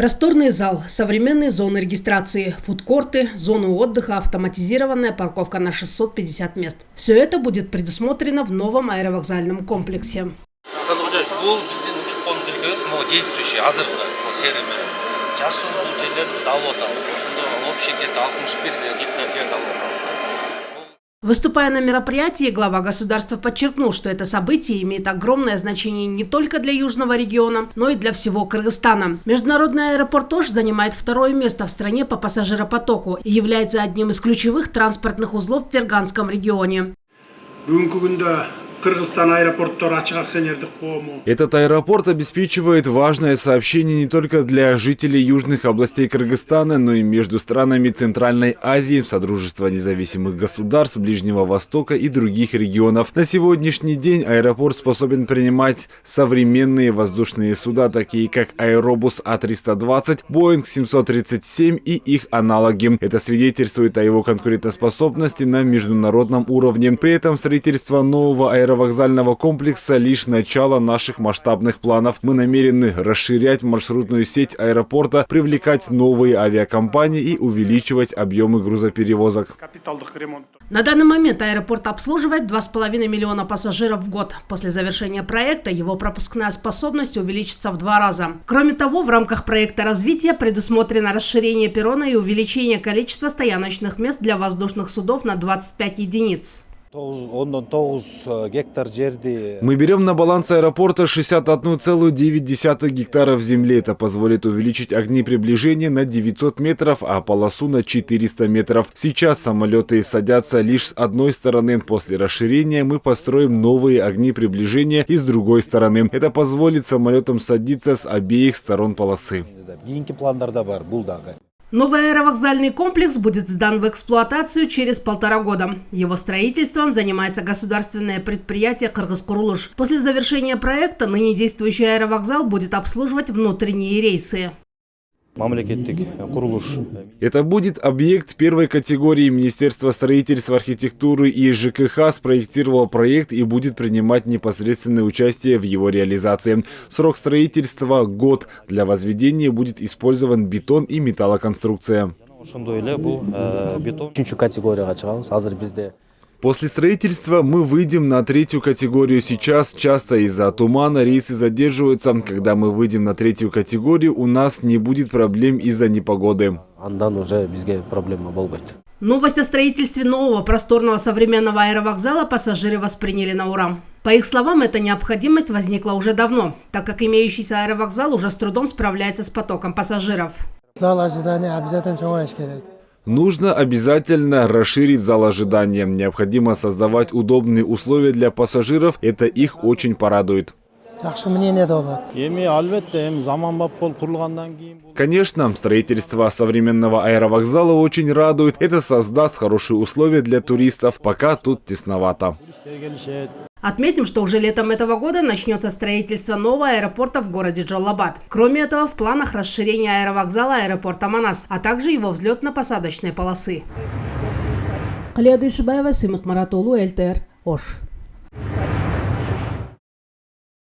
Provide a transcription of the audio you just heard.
Просторный зал, современные зоны регистрации, фудкорты, зоны отдыха, автоматизированная парковка на 650 мест. Все это будет предусмотрено в новом аэровокзальном комплексе. Выступая на мероприятии, глава государства подчеркнул, что это событие имеет огромное значение не только для южного региона, но и для всего Кыргызстана. Международный аэропорт Ош занимает второе место в стране по пассажиропотоку и является одним из ключевых транспортных узлов в Ферганском регионе. Этот аэропорт обеспечивает важное сообщение не только для жителей южных областей Кыргызстана, но и между странами Центральной Азии, Содружества независимых государств, Ближнего Востока и других регионов. На сегодняшний день аэропорт способен принимать современные воздушные суда, такие как Аэробус А320, Боинг 737 и их аналоги. Это свидетельствует о его конкурентоспособности на международном уровне. При этом строительство нового аэровокзального комплекса лишь начало наших масштабных планов. Мы намерены расширять маршрутную сеть аэропорта, привлекать новые авиакомпании и увеличивать объемы грузоперевозок. На данный момент аэропорт обслуживает 2,5 миллиона пассажиров в год. После завершения проекта его пропускная способность увеличится в 2 раза. Кроме того, в рамках проекта развития предусмотрено расширение перрона и увеличение количества стояночных мест для воздушных судов на 25 единиц. Мы берем на баланс аэропорта 61,9 гектаров земли. Это позволит увеличить огни приближения на 900 метров, а полосу на 400 метров. Сейчас самолеты садятся лишь с одной стороны. После расширения мы построим новые огни приближения и с другой стороны. Это позволит самолетам садиться с обеих сторон полосы. Новый аэровокзальный комплекс будет сдан в эксплуатацию через 1,5 года. Его строительством занимается государственное предприятие «Кыргызкурулуш». После завершения проекта ныне действующий аэровокзал будет обслуживать внутренние рейсы. Это будет объект первой категории. Министерство строительства, архитектуры и ЖКХ спроектировало проект и будет принимать непосредственное участие в его реализации. Срок строительства – год. Для возведения будет использован бетон и металлоконструкция. После строительства мы выйдем на 3-ю категорию. Сейчас часто из-за тумана рейсы задерживаются. Когда мы выйдем на 3-ю категорию, у нас не будет проблем из-за непогоды. Новость о строительстве нового просторного современного аэровокзала пассажиры восприняли на ура. По их словам, эта необходимость возникла уже давно, так как имеющийся аэровокзал уже с трудом справляется с потоком пассажиров. Зал ожидания обязательно. Нужно обязательно расширить зал ожидания. Необходимо создавать удобные условия для пассажиров. Это их очень порадует. Конечно, строительство современного аэровокзала очень радует. Это создаст хорошие условия для туристов, пока тут тесновато. Отметим, что уже летом этого года начнется строительство нового аэропорта в городе Джалабад. Кроме этого, в планах расширение аэровокзала аэропорта Манас, а также его взлетно-посадочной полосы. Алия Душибаева, Симых Маратулу, ЛТР, Ош.